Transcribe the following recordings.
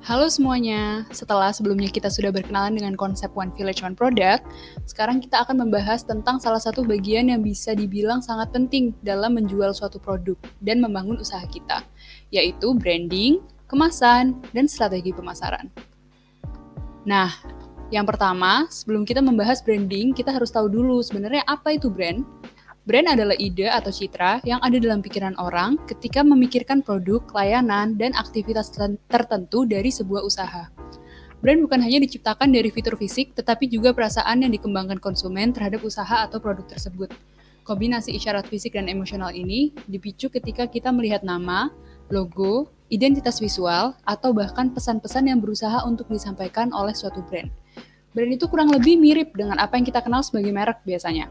Halo semuanya, setelah sebelumnya kita sudah berkenalan dengan konsep One Village One Product, sekarang kita akan membahas tentang salah satu bagian yang bisa dibilang sangat penting dalam menjual suatu produk dan membangun usaha kita, yaitu branding, kemasan, dan strategi pemasaran. Nah, yang pertama, sebelum kita membahas branding, kita harus tahu dulu sebenarnya apa itu brand. Brand adalah ide atau citra yang ada dalam pikiran orang ketika memikirkan produk, layanan, dan aktivitas tertentu dari sebuah usaha. Brand bukan hanya diciptakan dari fitur fisik, tetapi juga perasaan yang dikembangkan konsumen terhadap usaha atau produk tersebut. Kombinasi isyarat fisik dan emosional ini dipicu ketika kita melihat nama, logo, identitas visual, atau bahkan pesan-pesan yang berusaha untuk disampaikan oleh suatu brand. Brand itu kurang lebih mirip dengan apa yang kita kenal sebagai merek biasanya.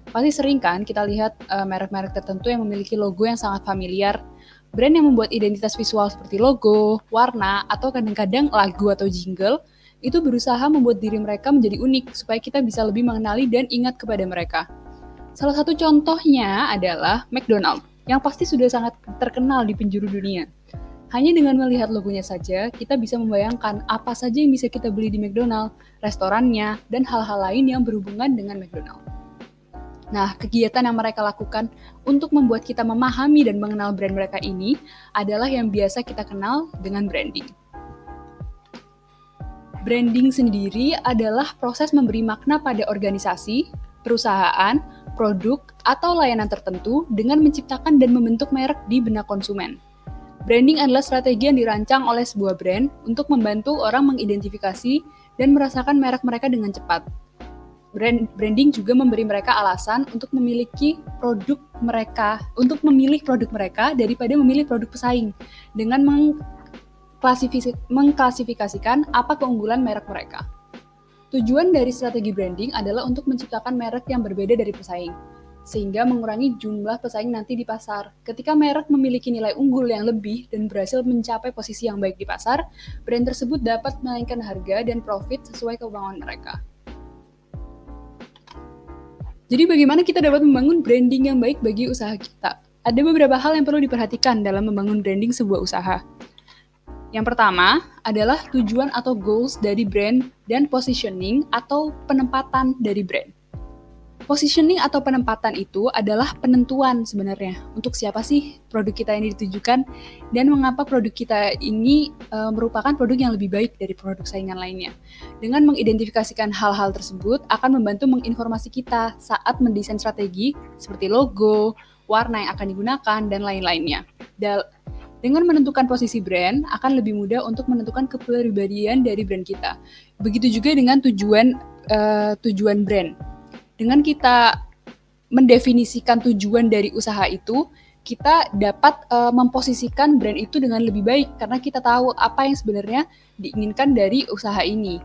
Pasti sering kan kita lihat merek-merek tertentu yang memiliki logo yang sangat familiar. Brand yang membuat identitas visual seperti logo, warna, atau kadang-kadang lagu atau jingle, itu berusaha membuat diri mereka menjadi unik supaya kita bisa lebih mengenali dan ingat kepada mereka. Salah satu contohnya adalah McDonald, yang pasti sudah sangat terkenal di penjuru dunia. Hanya dengan melihat logonya saja, kita bisa membayangkan apa saja yang bisa kita beli di McDonald, restorannya, dan hal-hal lain yang berhubungan dengan McDonald. Nah, kegiatan yang mereka lakukan untuk membuat kita memahami dan mengenal brand mereka ini adalah yang biasa kita kenal dengan branding. Branding sendiri adalah proses memberi makna pada organisasi, perusahaan, produk, atau layanan tertentu dengan menciptakan dan membentuk merek di benak konsumen. Branding adalah strategi yang dirancang oleh sebuah brand untuk membantu orang mengidentifikasi dan merasakan merek mereka dengan cepat. Branding juga memberi mereka alasan untuk memilih produk mereka daripada memilih produk pesaing dengan mengklasifikasikan apa keunggulan merek mereka. Tujuan dari strategi branding adalah untuk menciptakan merek yang berbeda dari pesaing, sehingga mengurangi jumlah pesaing nanti di pasar. Ketika merek memiliki nilai unggul yang lebih dan berhasil mencapai posisi yang baik di pasar, brand tersebut dapat menaikkan harga dan profit sesuai kemauan mereka. Jadi bagaimana kita dapat membangun branding yang baik bagi usaha kita? Ada beberapa hal yang perlu diperhatikan dalam membangun branding sebuah usaha. Yang pertama adalah tujuan atau goals dari brand dan positioning atau penempatan dari brand. Positioning atau penempatan itu adalah penentuan sebenarnya untuk siapa sih produk kita ini ditujukan dan mengapa produk kita ini merupakan produk yang lebih baik dari produk saingan lainnya. Dengan mengidentifikasikan hal-hal tersebut akan membantu menginformasi kita saat mendesain strategi seperti logo, warna yang akan digunakan, dan lain-lainnya. Dengan menentukan posisi brand, akan lebih mudah untuk menentukan kepribadian dari brand kita. Begitu juga dengan tujuan brand. Dengan kita mendefinisikan tujuan dari usaha itu, kita dapat memposisikan brand itu dengan lebih baik karena kita tahu apa yang sebenarnya diinginkan dari usaha ini.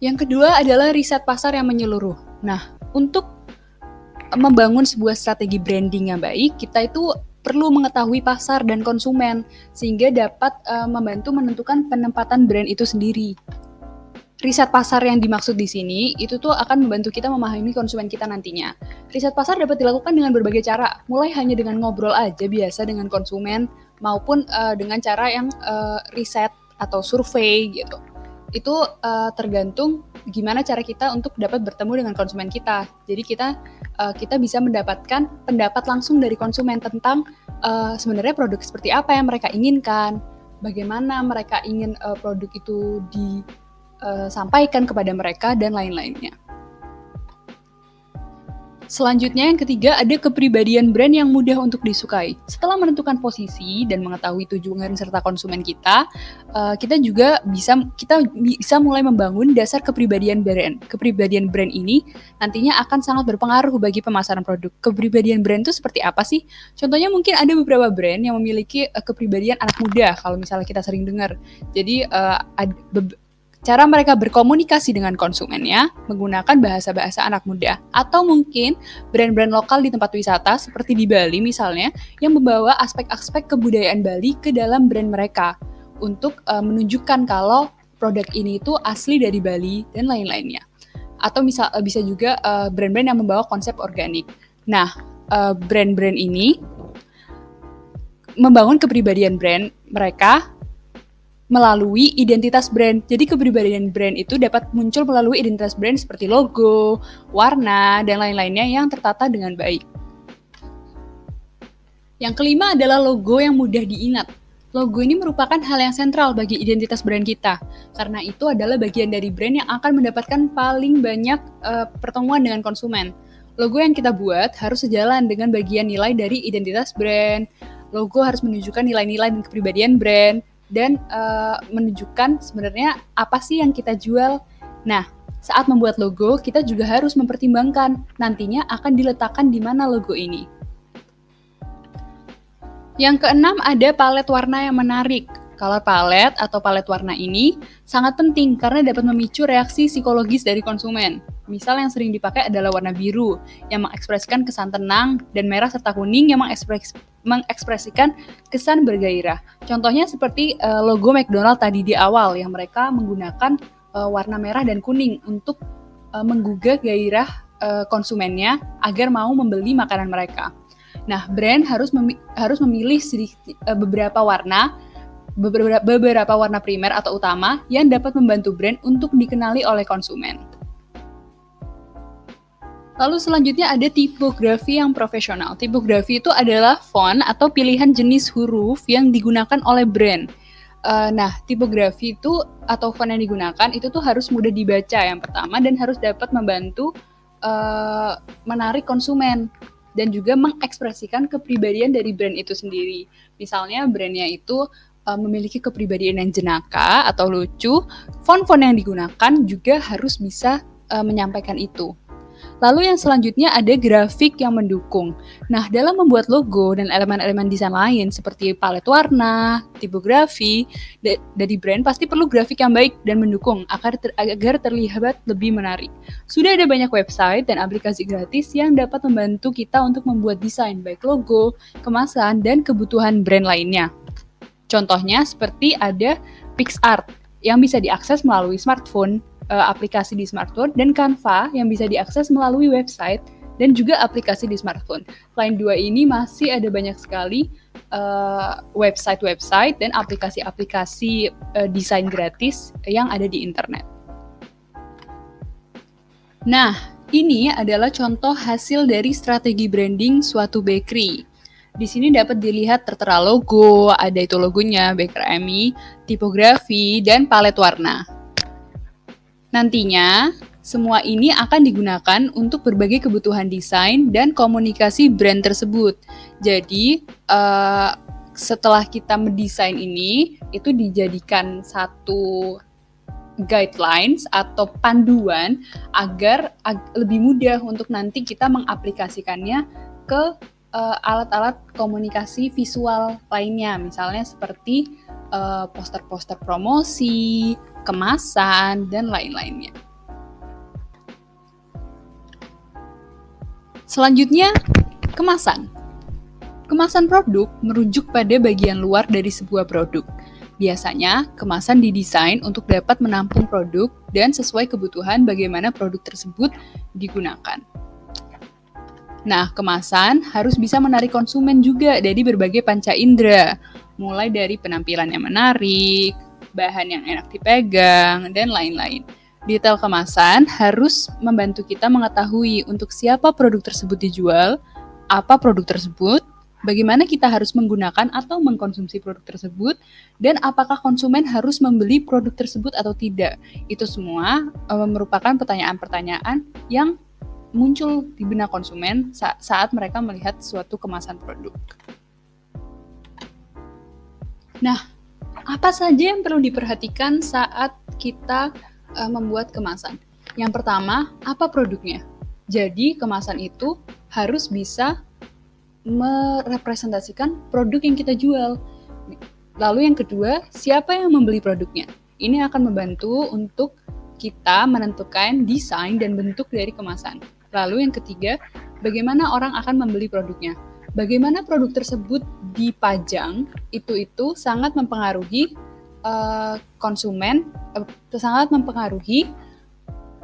Yang kedua adalah riset pasar yang menyeluruh. Nah, untuk membangun sebuah strategi branding yang baik, kita itu perlu mengetahui pasar dan konsumen sehingga dapat membantu menentukan penempatan brand itu sendiri. Riset pasar yang dimaksud di sini itu tuh akan membantu kita memahami konsumen kita nantinya. Riset pasar dapat dilakukan dengan berbagai cara, mulai hanya dengan ngobrol aja biasa dengan konsumen maupun dengan cara yang riset atau survei gitu. Itu tergantung gimana cara kita untuk dapat bertemu dengan konsumen kita. Jadi kita bisa mendapatkan pendapat langsung dari konsumen tentang sebenarnya produk seperti apa yang mereka inginkan, bagaimana mereka ingin produk itu sampaikan kepada mereka, dan lain-lainnya. Selanjutnya yang ketiga ada kepribadian brand yang mudah untuk disukai. Setelah menentukan posisi dan mengetahui tujuan serta konsumen kita bisa mulai membangun dasar kepribadian brand. Kepribadian brand ini nantinya akan sangat berpengaruh bagi pemasaran produk. Kepribadian brand itu seperti apa sih? Contohnya mungkin ada beberapa brand yang memiliki kepribadian anak muda kalau misalnya kita sering dengar. Jadi cara mereka berkomunikasi dengan konsumennya menggunakan bahasa-bahasa anak muda. Atau mungkin brand-brand lokal di tempat wisata seperti di Bali misalnya yang membawa aspek-aspek kebudayaan Bali ke dalam brand mereka untuk menunjukkan kalau produk ini itu asli dari Bali dan lain-lainnya. Atau bisa juga brand-brand yang membawa konsep organik. Nah, brand-brand ini membangun kepribadian brand mereka melalui identitas brand. Jadi kepribadian brand itu dapat muncul melalui identitas brand seperti logo, warna, dan lain-lainnya yang tertata dengan baik. Yang kelima adalah logo yang mudah diingat. Logo ini merupakan hal yang sentral bagi identitas brand kita, karena itu adalah bagian dari brand yang akan mendapatkan paling banyak pertemuan dengan konsumen. Logo yang kita buat harus sejalan dengan bagian nilai dari identitas brand. Logo harus menunjukkan nilai-nilai dan kepribadian brand, dan menunjukkan sebenarnya apa sih yang kita jual. Nah, saat membuat logo, kita juga harus mempertimbangkan nantinya akan diletakkan di mana logo ini. Yang keenam ada palet warna yang menarik. Color palette atau palet warna ini sangat penting karena dapat memicu reaksi psikologis dari konsumen. Misal yang sering dipakai adalah warna biru yang mengekspresikan kesan tenang, dan merah serta kuning yang mengekspresikan kesan bergairah. Contohnya seperti logo McDonald tadi di awal yang mereka menggunakan warna merah dan kuning untuk menggugah gairah konsumennya agar mau membeli makanan mereka. Nah, brand harus memilih beberapa warna primer atau utama yang dapat membantu brand untuk dikenali oleh konsumen. Lalu selanjutnya ada tipografi yang profesional. Tipografi itu adalah font atau pilihan jenis huruf yang digunakan oleh brand. Nah, tipografi itu atau font yang digunakan itu tuh harus mudah dibaca yang pertama, dan harus dapat membantu menarik konsumen dan juga mengekspresikan kepribadian dari brand itu sendiri. Misalnya brandnya itu memiliki kepribadian yang jenaka atau lucu, font-font yang digunakan juga harus bisa menyampaikan itu. Lalu yang selanjutnya ada grafik yang mendukung. Nah, dalam membuat logo dan elemen-elemen desain lain seperti palet warna, tipografi, dari brand pasti perlu grafik yang baik dan mendukung agar terlihat lebih menarik. Sudah ada banyak website dan aplikasi gratis yang dapat membantu kita untuk membuat desain baik logo, kemasan, dan kebutuhan brand lainnya. Contohnya seperti ada PixArt yang bisa diakses melalui smartphone, aplikasi di smartphone, dan Canva yang bisa diakses melalui website dan juga aplikasi di smartphone. Selain dua ini masih ada banyak sekali website-website dan aplikasi-aplikasi desain gratis yang ada di internet. Nah, ini adalah contoh hasil dari strategi branding suatu bakery. Di sini dapat dilihat tertera logo, ada itu logonya, Baker Amy, tipografi, dan palet warna. Nantinya, semua ini akan digunakan untuk berbagai kebutuhan desain dan komunikasi brand tersebut. Jadi, setelah kita mendesain ini, itu dijadikan satu guidelines atau panduan agar lebih mudah untuk nanti kita mengaplikasikannya ke alat-alat komunikasi visual lainnya. Misalnya seperti poster-poster promosi, kemasan, dan lain-lainnya. Selanjutnya, kemasan. Kemasan produk merujuk pada bagian luar dari sebuah produk. Biasanya, kemasan didesain untuk dapat menampung produk dan sesuai kebutuhan bagaimana produk tersebut digunakan. Nah, kemasan harus bisa menarik konsumen juga dari berbagai panca indera, mulai dari penampilan yang menarik, bahan yang enak dipegang, dan lain-lain. Detail kemasan harus membantu kita mengetahui untuk siapa produk tersebut dijual, apa produk tersebut, bagaimana kita harus menggunakan atau mengkonsumsi produk tersebut, dan apakah konsumen harus membeli produk tersebut atau tidak. Itu semua merupakan pertanyaan-pertanyaan yang muncul di benak konsumen saat mereka melihat suatu kemasan produk. Nah, apa saja yang perlu diperhatikan saat kita membuat kemasan? Yang pertama, apa produknya? Jadi, kemasan itu harus bisa merepresentasikan produk yang kita jual. Lalu yang kedua, siapa yang membeli produknya? Ini akan membantu untuk kita menentukan desain dan bentuk dari kemasan. Lalu yang ketiga, bagaimana orang akan membeli produknya? Bagaimana produk tersebut dipajang, itu sangat mempengaruhi sangat mempengaruhi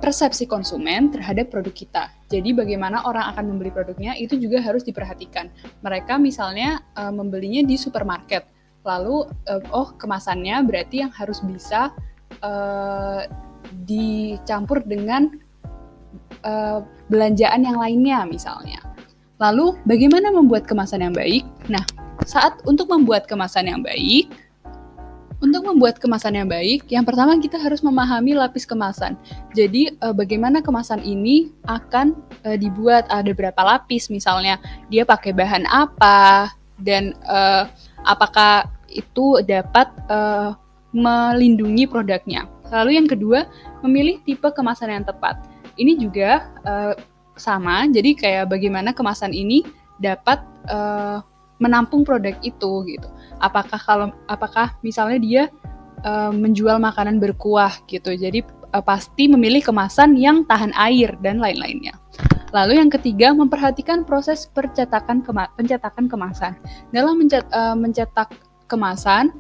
persepsi konsumen terhadap produk kita. Jadi bagaimana orang akan membeli produknya itu juga harus diperhatikan. Mereka misalnya membelinya di supermarket, lalu kemasannya berarti yang harus bisa dicampur dengan belanjaan yang lainnya misalnya. Lalu bagaimana membuat kemasan yang baik? Nah, untuk membuat kemasan yang baik, yang pertama kita harus memahami lapis kemasan. Jadi bagaimana kemasan ini akan dibuat, ada berapa lapis misalnya, dia pakai bahan apa, dan apakah itu dapat melindungi produknya. Lalu yang kedua, memilih tipe kemasan yang tepat. Ini juga sama, jadi kayak bagaimana kemasan ini dapat menampung produk itu gitu. Apakah misalnya dia menjual makanan berkuah gitu, jadi pasti memilih kemasan yang tahan air dan lain-lainnya. Lalu yang ketiga, memperhatikan proses pencetakan kemasan. Dalam mencetak kemasan,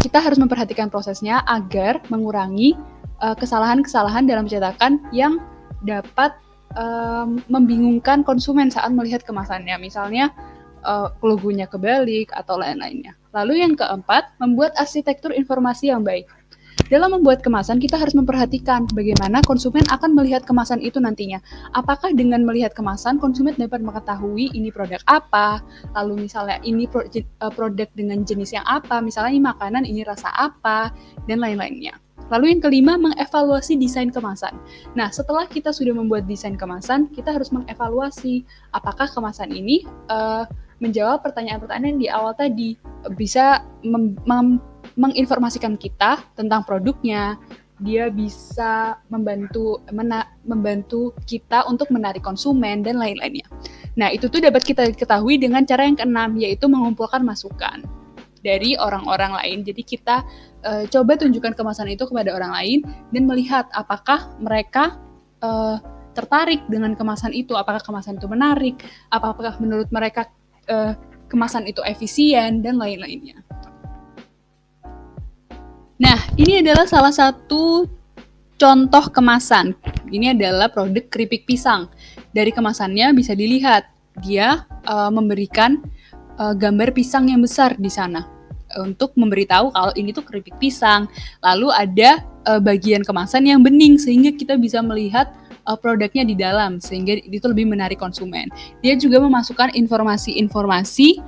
kita harus memperhatikan prosesnya agar mengurangi kesalahan-kesalahan dalam pencetakan yang dapat membingungkan konsumen saat melihat kemasannya. Misalnya logonya kebalik atau lain-lainnya. Lalu yang keempat, membuat arsitektur informasi yang baik. Dalam membuat kemasan, kita harus memperhatikan bagaimana konsumen akan melihat kemasan itu nantinya. Apakah dengan melihat kemasan, konsumen dapat mengetahui ini produk apa, lalu misalnya ini produk dengan jenis yang apa, misalnya ini makanan, ini rasa apa, dan lain-lainnya. Lalu yang kelima, mengevaluasi desain kemasan. Nah, setelah kita sudah membuat desain kemasan, kita harus mengevaluasi apakah kemasan ini menjawab pertanyaan-pertanyaan di awal tadi, bisa menginformasikan kita tentang produknya, dia bisa membantu kita untuk menarik konsumen dan lain-lainnya. Nah, itu tuh dapat kita ketahui dengan cara yang keenam, yaitu mengumpulkan masukan dari orang-orang lain. Jadi kita coba tunjukkan kemasan itu kepada orang lain dan melihat apakah mereka tertarik dengan kemasan itu, apakah kemasan itu menarik, apakah menurut mereka kemasan itu efisien, dan lain-lainnya. Nah, ini adalah salah satu contoh kemasan. Ini adalah produk keripik pisang. Dari kemasannya bisa dilihat, dia memberikan gambar pisang yang besar di sana untuk memberitahu kalau ini tuh keripik pisang. Lalu ada bagian kemasan yang bening sehingga kita bisa melihat produknya di dalam, sehingga itu lebih menarik konsumen. Dia juga memasukkan informasi-informasi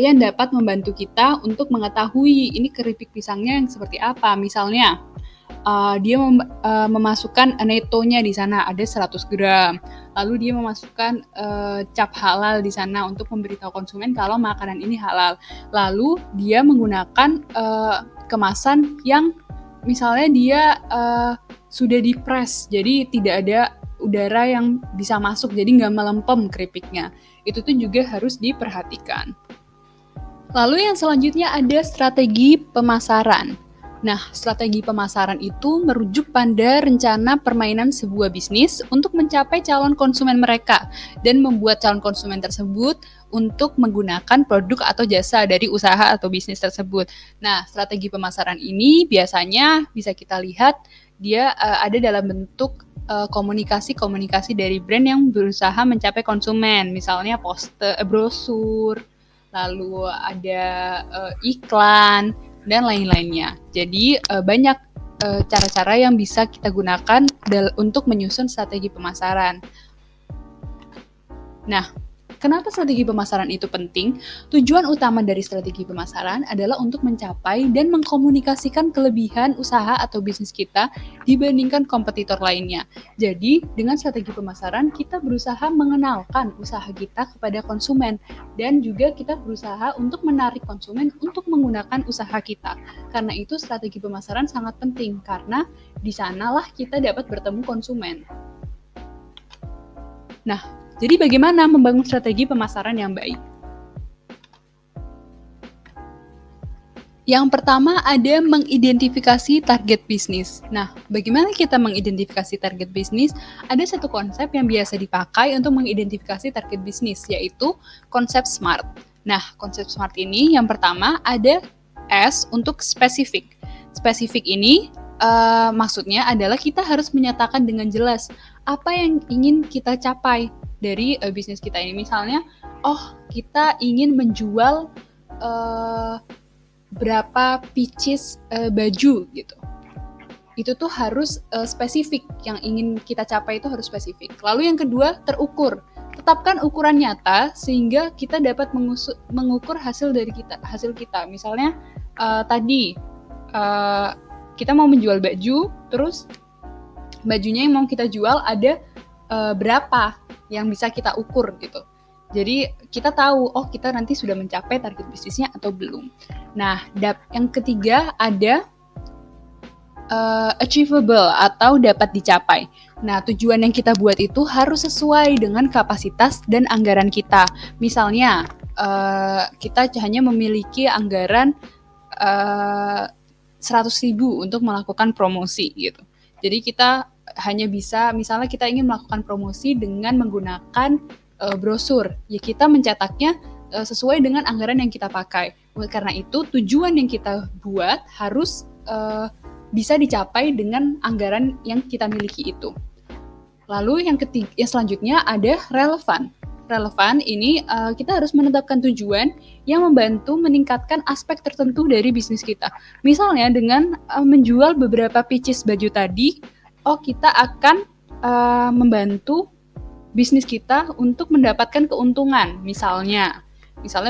yang dapat membantu kita untuk mengetahui ini keripik pisangnya yang seperti apa. Misalnya dia memasukkan nettonya di sana ada 100 gram. Lalu dia memasukkan cap halal di sana untuk memberitahu konsumen kalau makanan ini halal. Lalu dia menggunakan kemasan yang misalnya dia sudah dipres, jadi tidak ada udara yang bisa masuk, jadi nggak melempem keripiknya. Itu tuh juga harus diperhatikan. Lalu yang selanjutnya ada strategi pemasaran. Nah, strategi pemasaran itu merujuk pada rencana permainan sebuah bisnis untuk mencapai calon konsumen mereka dan membuat calon konsumen tersebut untuk menggunakan produk atau jasa dari usaha atau bisnis tersebut. Nah, strategi pemasaran ini biasanya bisa kita lihat dia ada dalam bentuk komunikasi-komunikasi dari brand yang berusaha mencapai konsumen, misalnya poster, brosur, lalu ada iklan, dan lain-lainnya. Jadi banyak cara-cara yang bisa kita gunakan untuk menyusun strategi pemasaran. Nah, kenapa strategi pemasaran itu penting? Tujuan utama dari strategi pemasaran adalah untuk mencapai dan mengkomunikasikan kelebihan usaha atau bisnis kita dibandingkan kompetitor lainnya. Jadi, dengan strategi pemasaran, kita berusaha mengenalkan usaha kita kepada konsumen dan juga kita berusaha untuk menarik konsumen untuk menggunakan usaha kita. Karena itu, strategi pemasaran sangat penting karena di sanalah kita dapat bertemu konsumen. Nah, jadi bagaimana membangun strategi pemasaran yang baik? Yang pertama ada mengidentifikasi target bisnis. Nah, bagaimana kita mengidentifikasi target bisnis? Ada satu konsep yang biasa dipakai untuk mengidentifikasi target bisnis, yaitu konsep SMART. Nah, konsep SMART ini yang pertama ada S untuk spesifik. Spesifik ini Maksudnya adalah kita harus menyatakan dengan jelas apa yang ingin kita capai dari bisnis kita ini. Misalnya, kita ingin menjual berapa pieces baju gitu. Itu tuh harus spesifik, yang ingin kita capai itu harus spesifik. Lalu yang kedua, terukur. Tetapkan ukuran nyata sehingga kita dapat mengukur hasil kita. Misalnya tadi kita mau menjual baju, terus bajunya yang mau kita jual ada berapa yang bisa kita ukur gitu. Jadi kita tahu, kita nanti sudah mencapai target bisnisnya atau belum. Nah, yang ketiga ada achievable atau dapat dicapai. Nah, tujuan yang kita buat itu harus sesuai dengan kapasitas dan anggaran kita. Misalnya, kita hanya memiliki anggaran 100.000 untuk melakukan promosi gitu. Jadi kita hanya bisa, misalnya kita ingin melakukan promosi dengan menggunakan brosur, ya kita mencetaknya sesuai dengan anggaran yang kita pakai. Karena itu tujuan yang kita buat harus bisa dicapai dengan anggaran yang kita miliki itu. Lalu yang selanjutnya ada relevan. Relevan ini kita harus menetapkan tujuan yang membantu meningkatkan aspek tertentu dari bisnis kita. Misalnya dengan menjual beberapa pieces baju tadi, kita akan membantu bisnis kita untuk mendapatkan keuntungan, misalnya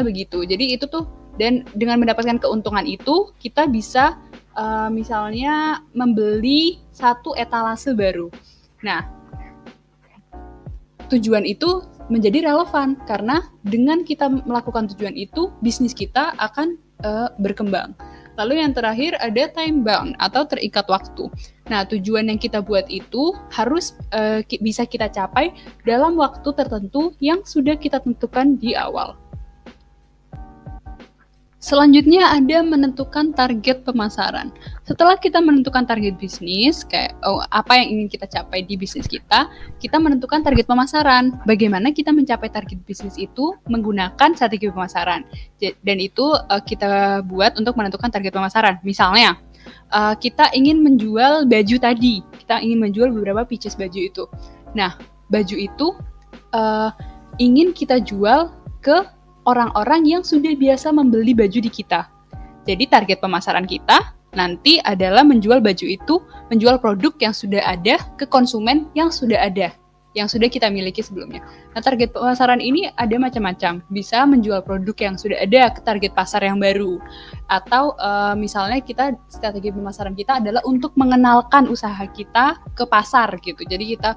begitu. Jadi itu tuh, dan dengan mendapatkan keuntungan itu kita bisa misalnya membeli satu etalase baru. Nah, tujuan itu menjadi relevan karena dengan kita melakukan tujuan itu, bisnis kita akan berkembang. Lalu yang terakhir ada time bound atau terikat waktu. Nah, tujuan yang kita buat itu harus bisa kita capai dalam waktu tertentu yang sudah kita tentukan di awal. Selanjutnya ada menentukan target pemasaran. Setelah kita menentukan target bisnis, kayak apa yang ingin kita capai di bisnis kita menentukan target pemasaran. Bagaimana kita mencapai target bisnis itu menggunakan strategi pemasaran. Dan itu kita buat untuk menentukan target pemasaran. Misalnya, kita ingin menjual baju tadi. Kita ingin menjual beberapa pieces baju itu. Nah, baju itu ingin kita jual ke orang-orang yang sudah biasa membeli baju di kita. Jadi target pemasaran kita nanti adalah menjual baju itu, menjual produk yang sudah ada ke konsumen yang sudah ada, yang sudah kita miliki sebelumnya. Nah, target pemasaran ini ada macam-macam. Bisa menjual produk yang sudah ada ke target pasar yang baru. Atau misalnya strategi pemasaran kita adalah untuk mengenalkan usaha kita ke pasar gitu. Jadi kita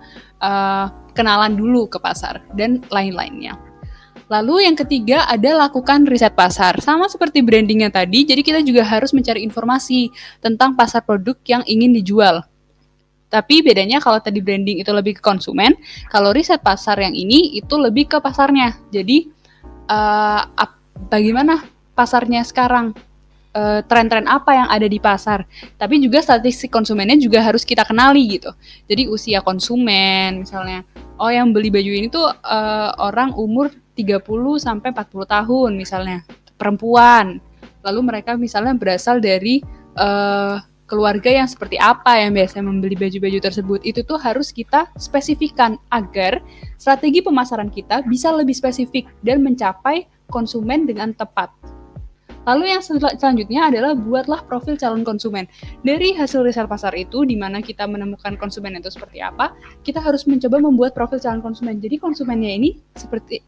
kenalan dulu ke pasar dan lain-lainnya. Lalu yang ketiga ada lakukan riset pasar. Sama seperti brandingnya tadi, jadi kita juga harus mencari informasi tentang pasar produk yang ingin dijual. Tapi bedanya kalau tadi branding itu lebih ke konsumen, kalau riset pasar yang ini itu lebih ke pasarnya. Jadi bagaimana pasarnya sekarang, tren-tren apa yang ada di pasar. Tapi juga statistik konsumennya juga harus kita kenali gitu. Jadi usia konsumen misalnya, yang beli baju ini tuh orang umur 30 sampai 40 tahun misalnya, perempuan. Lalu mereka misalnya berasal dari keluarga yang seperti apa yang biasanya membeli baju-baju tersebut. Itu tuh harus kita spesifikkan agar strategi pemasaran kita bisa lebih spesifik dan mencapai konsumen dengan tepat. Lalu yang selanjutnya adalah buatlah profil calon konsumen. Dari hasil riset pasar itu, di mana kita menemukan konsumen itu seperti apa, kita harus mencoba membuat profil calon konsumen. Jadi konsumennya ini seperti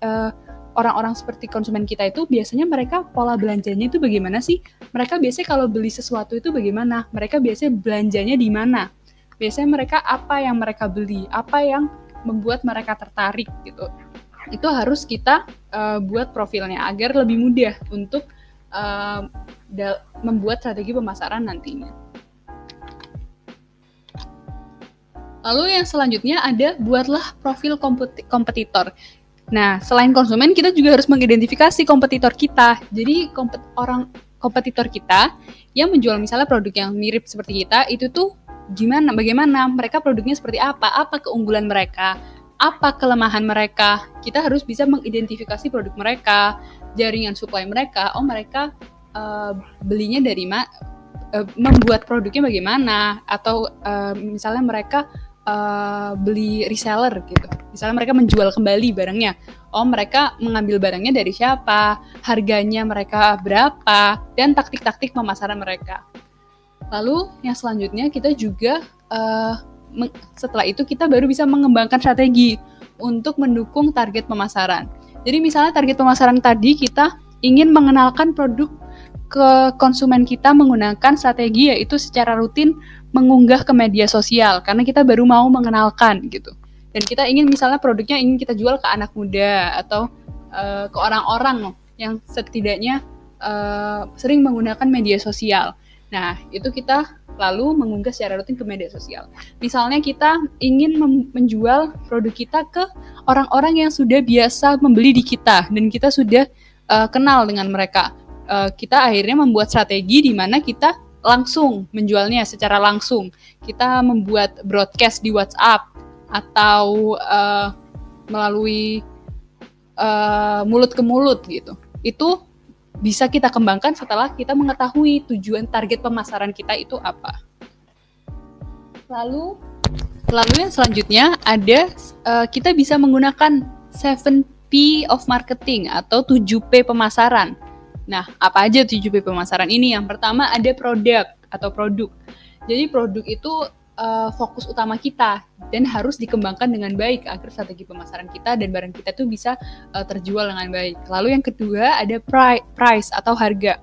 orang-orang seperti konsumen kita itu biasanya mereka pola belanjanya itu bagaimana sih? Mereka biasanya kalau beli sesuatu itu bagaimana? Mereka biasanya belanjanya di mana? Biasanya mereka apa yang mereka beli? Apa yang membuat mereka tertarik gitu? Itu harus kita buat profilnya agar lebih mudah untuk membuat strategi pemasaran nantinya. Lalu yang selanjutnya ada buatlah profil kompetitor. Nah, selain konsumen, kita juga harus mengidentifikasi kompetitor kita. Jadi kompetitor kita yang menjual misalnya produk yang mirip seperti kita, itu tuh bagaimana, mereka produknya seperti apa keunggulan mereka, apa kelemahan mereka. Kita harus bisa mengidentifikasi produk mereka, jaringan supply mereka, mereka belinya dari membuat produknya bagaimana, atau misalnya mereka beli reseller gitu. Misalnya mereka menjual kembali barangnya. Oh, mereka mengambil barangnya dari siapa, harganya mereka berapa, dan taktik-taktik pemasaran mereka. Lalu yang selanjutnya kita juga setelah itu kita baru bisa mengembangkan strategi untuk mendukung target pemasaran. Jadi misalnya target pemasaran tadi kita ingin mengenalkan produk ke konsumen kita menggunakan strategi yaitu secara rutin mengunggah ke media sosial karena kita baru mau mengenalkan gitu. Dan kita ingin misalnya produknya ingin kita jual ke anak muda atau ke orang-orang yang setidaknya sering menggunakan media sosial. Nah, itu kita lalu mengunggah secara rutin ke media sosial. Misalnya kita ingin menjual produk kita ke orang-orang yang sudah biasa membeli di kita dan kita sudah kenal dengan mereka. Kita akhirnya membuat strategi di mana kita langsung menjualnya secara langsung. Kita membuat broadcast di WhatsApp atau melalui mulut ke mulut gitu. Itu bisa kita kembangkan setelah kita mengetahui tujuan target pemasaran kita itu apa. Lalu yang selanjutnya ada kita bisa menggunakan 7P of marketing atau 7P pemasaran. Nah, apa aja 7P pemasaran ini? Yang pertama ada produk atau produk. Jadi produk itu fokus utama kita dan harus dikembangkan dengan baik agar strategi pemasaran kita dan barang kita tuh bisa terjual dengan baik. Lalu yang kedua ada price atau harga.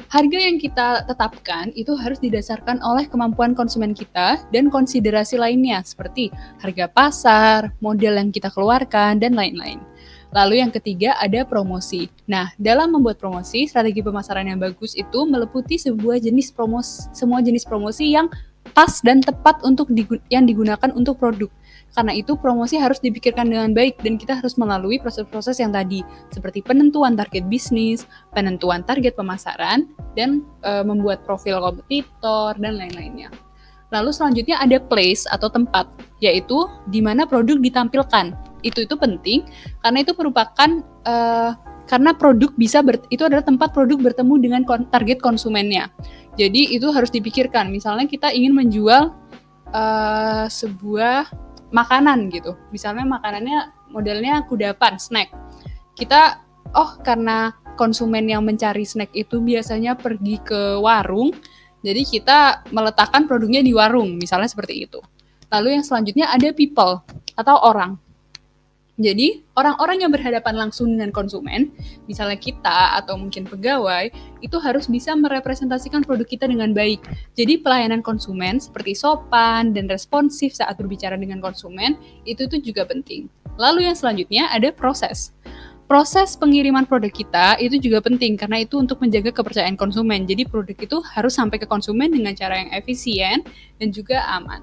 Harga yang kita tetapkan itu harus didasarkan oleh kemampuan konsumen kita dan konsiderasi lainnya seperti harga pasar, model yang kita keluarkan, dan lain-lain. Lalu yang ketiga ada promosi. Nah, dalam membuat promosi, strategi pemasaran yang bagus itu meliputi semua jenis promosi yang pas dan tepat yang digunakan untuk produk. Karena itu promosi harus dipikirkan dengan baik dan kita harus melalui proses-proses yang tadi seperti penentuan target bisnis, penentuan target pemasaran, dan membuat profil kompetitor dan lain-lainnya. Lalu selanjutnya ada place atau tempat, yaitu di mana produk ditampilkan. Itu penting karena itu merupakan karena produk itu adalah tempat produk bertemu dengan target konsumennya. Jadi itu harus dipikirkan. Misalnya kita ingin menjual sebuah makanan gitu. Misalnya makanannya modelnya kudapan, snack. Kita karena konsumen yang mencari snack itu biasanya pergi ke warung, jadi kita meletakkan produknya di warung, misalnya seperti itu. Lalu yang selanjutnya ada people atau orang. Jadi, orang-orang yang berhadapan langsung dengan konsumen, misalnya kita atau mungkin pegawai, itu harus bisa merepresentasikan produk kita dengan baik. Jadi, pelayanan konsumen seperti sopan dan responsif saat berbicara dengan konsumen, itu juga penting. Lalu yang selanjutnya ada proses. Proses pengiriman produk kita itu juga penting karena itu untuk menjaga kepercayaan konsumen. Jadi, produk itu harus sampai ke konsumen dengan cara yang efisien dan juga aman.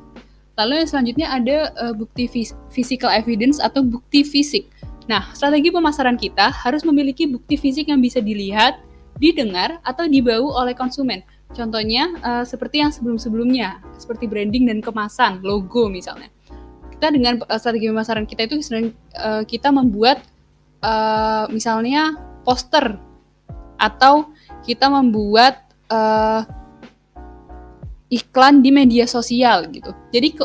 Lalu yang selanjutnya ada bukti physical evidence atau bukti fisik. Nah, strategi pemasaran kita harus memiliki bukti fisik yang bisa dilihat, didengar, atau dibau oleh konsumen. Contohnya seperti yang sebelum-sebelumnya, seperti branding dan kemasan, logo misalnya. Kita dengan strategi pemasaran kita itu kita membuat misalnya poster atau kita membuat iklan di media sosial gitu. Jadi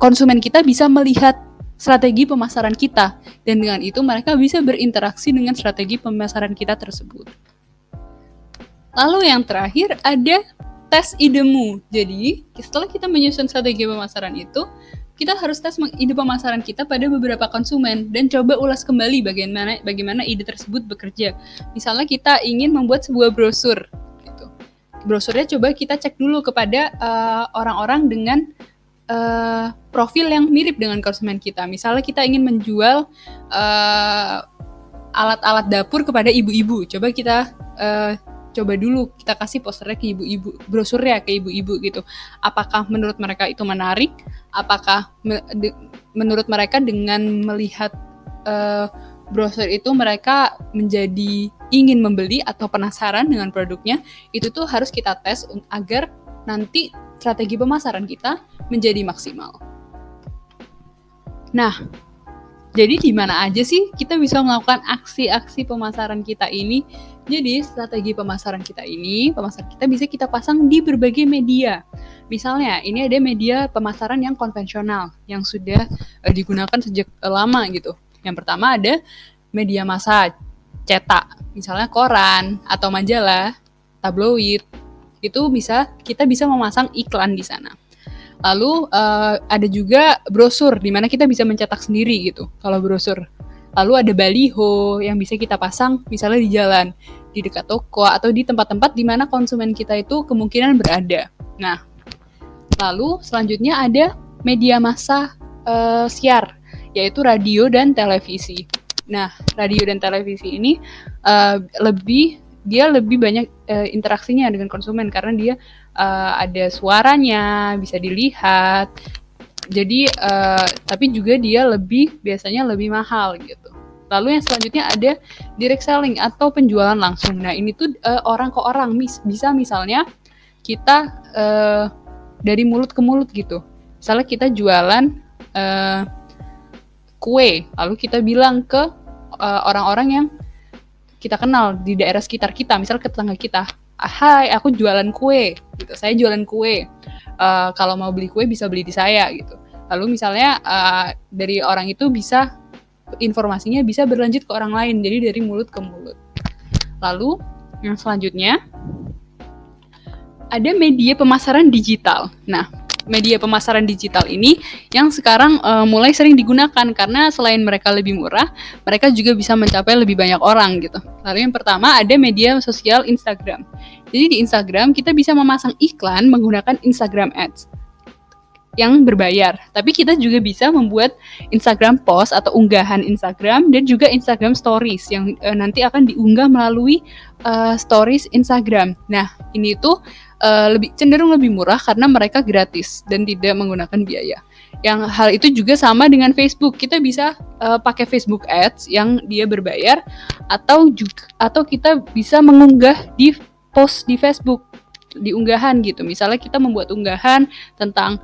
konsumen kita bisa melihat strategi pemasaran kita dan dengan itu mereka bisa berinteraksi dengan strategi pemasaran kita tersebut. Lalu yang terakhir ada tes idemu. Jadi setelah kita menyusun strategi pemasaran itu, kita harus tes ide pemasaran kita pada beberapa konsumen dan coba ulas kembali bagaimana ide tersebut bekerja. Misalnya kita ingin membuat sebuah brosur. Brosurnya coba kita cek dulu kepada orang-orang dengan profil yang mirip dengan konsumen kita. Misalnya kita ingin menjual alat-alat dapur kepada ibu-ibu. Coba kita coba dulu kita kasih posternya ke ibu-ibu, brosurnya ke ibu-ibu gitu. Apakah menurut mereka itu menarik? Apakah menurut mereka dengan melihat brosur itu mereka menjadi ingin membeli atau penasaran dengan produknya? Itu harus kita tes agar nanti strategi pemasaran kita menjadi maksimal. Nah, Jadi di mana aja sih kita bisa melakukan aksi-aksi pemasaran kita ini? Jadi strategi pemasaran kita bisa kita pasang di berbagai media. Misalnya, ini ada media pemasaran yang konvensional yang sudah digunakan sejak lama gitu. Yang pertama ada media massa cetak, misalnya koran atau majalah, tabloid. Itu kita bisa memasang iklan di sana. Lalu ada juga brosur di mana kita bisa mencetak sendiri gitu kalau brosur. Lalu ada baliho yang bisa kita pasang misalnya di jalan, di dekat toko atau di tempat-tempat di mana konsumen kita itu kemungkinan berada. Nah, lalu selanjutnya ada media massa siar, yaitu radio dan televisi. Nah, radio dan televisi ini lebih banyak interaksinya dengan konsumen karena dia ada suaranya, bisa dilihat. Jadi tapi juga dia biasanya lebih mahal gitu. Lalu yang selanjutnya ada direct selling atau penjualan langsung. Nah, ini tuh orang ke orang, bisa misalnya kita dari mulut ke mulut gitu. Misalnya kita jualan kue, lalu kita bilang ke orang-orang yang kita kenal di daerah sekitar kita, misal ke tetangga kita, hai aku jualan kue, gitu. Saya jualan kue. Kalau mau beli kue bisa beli di saya gitu. Lalu misalnya dari orang itu informasinya bisa berlanjut ke orang lain, jadi dari mulut ke mulut. Lalu yang selanjutnya ada media pemasaran digital. Nah, media pemasaran digital ini yang sekarang mulai sering digunakan karena selain mereka lebih murah, mereka juga bisa mencapai lebih banyak orang gitu. Lalu yang pertama ada media sosial Instagram. Jadi di Instagram kita bisa memasang iklan menggunakan Instagram Ads yang berbayar. Tapi kita juga bisa membuat Instagram post atau unggahan Instagram dan juga Instagram Stories yang nanti akan diunggah melalui Stories Instagram. Nah, ini tuh cenderung lebih murah karena mereka gratis dan tidak menggunakan biaya. Yang hal itu juga sama dengan Facebook. Kita bisa pakai Facebook Ads yang dia berbayar atau kita bisa mengunggah di post di Facebook, di unggahan gitu. Misalnya kita membuat unggahan tentang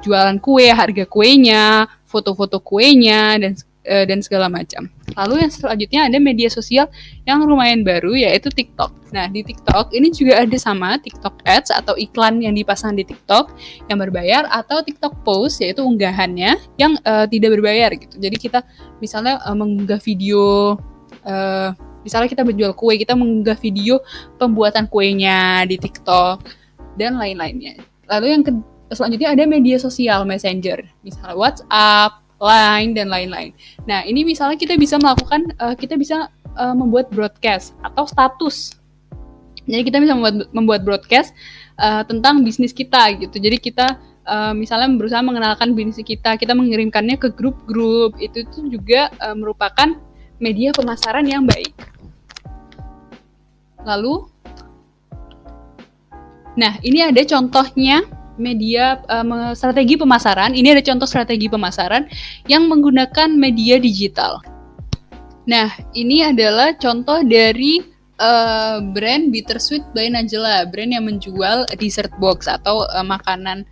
jualan kue, harga kuenya, foto-foto kuenya dan segala macam. Lalu yang selanjutnya ada media sosial yang lumayan baru yaitu TikTok. Nah, di TikTok ini juga ada sama TikTok Ads atau iklan yang dipasang di TikTok yang berbayar atau TikTok Post yaitu unggahannya yang tidak berbayar gitu. Jadi kita misalnya mengunggah video misalnya kita menjual kue, kita mengunggah video pembuatan kuenya di TikTok dan lain-lainnya. Lalu yang selanjutnya ada media sosial Messenger, misalnya WhatsApp, Line dan lain-lain. Nah, ini misalnya kita bisa membuat broadcast atau status. Jadi kita bisa membuat broadcast tentang bisnis kita gitu. Jadi kita misalnya berusaha mengenalkan bisnis kita mengirimkannya ke grup-grup. Itu tuh juga merupakan media pemasaran yang baik. Lalu, nah ini ada contohnya media strategi pemasaran. Ini ada contoh strategi pemasaran yang menggunakan media digital. Nah, ini adalah contoh dari brand Bittersweet by Najla, brand yang menjual dessert box atau makanan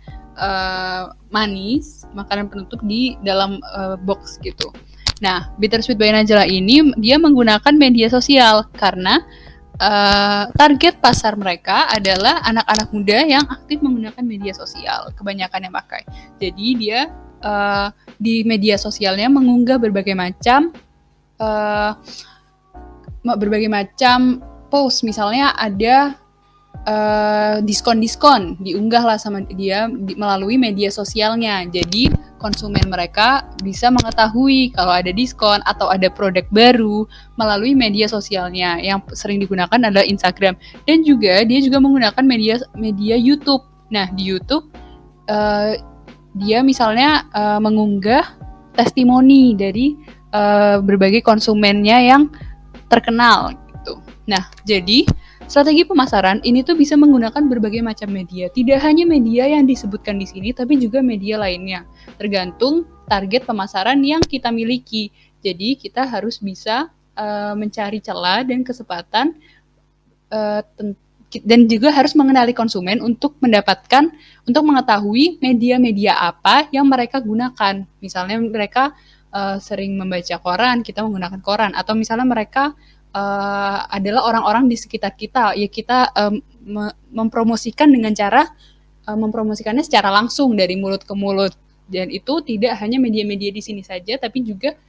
manis, makanan penutup di dalam box gitu. Nah, Bittersweet by Najla ini dia menggunakan media sosial karena target pasar mereka adalah anak-anak muda yang aktif menggunakan media sosial, kebanyakan yang pakai. Jadi dia di media sosialnya mengunggah berbagai macam post, misalnya ada diskon-diskon diunggah lah sama dia melalui media sosialnya. Jadi konsumen mereka bisa mengetahui kalau ada diskon atau ada produk baru melalui media sosialnya. Yang sering digunakan adalah Instagram dan juga dia juga menggunakan media YouTube. Nah, di YouTube dia misalnya mengunggah testimoni dari berbagai konsumennya yang terkenal gitu. Nah, jadi strategi pemasaran ini tuh bisa menggunakan berbagai macam media. Tidak hanya media yang disebutkan di sini, tapi juga media lainnya. Tergantung target pemasaran yang kita miliki. Jadi kita harus bisa mencari celah dan kesempatan dan juga harus mengenali konsumen untuk mengetahui media-media apa yang mereka gunakan. Misalnya mereka sering membaca koran, kita menggunakan koran. Atau misalnya mereka adalah orang-orang di sekitar kita, ya kita mempromosikan dengan cara mempromosikannya secara langsung dari mulut ke mulut. Dan itu tidak hanya media-media di sini saja, tapi juga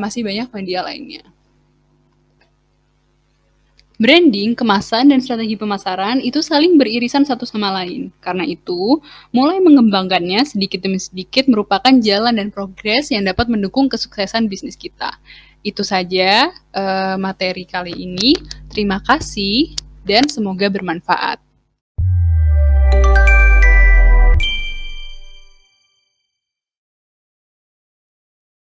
masih banyak media lainnya. Branding, kemasan, dan strategi pemasaran itu saling beririsan satu sama lain. Karena itu, mulai mengembangkannya sedikit demi sedikit merupakan jalan dan progres yang dapat mendukung kesuksesan bisnis kita. Itu saja materi kali ini. Terima kasih dan semoga bermanfaat.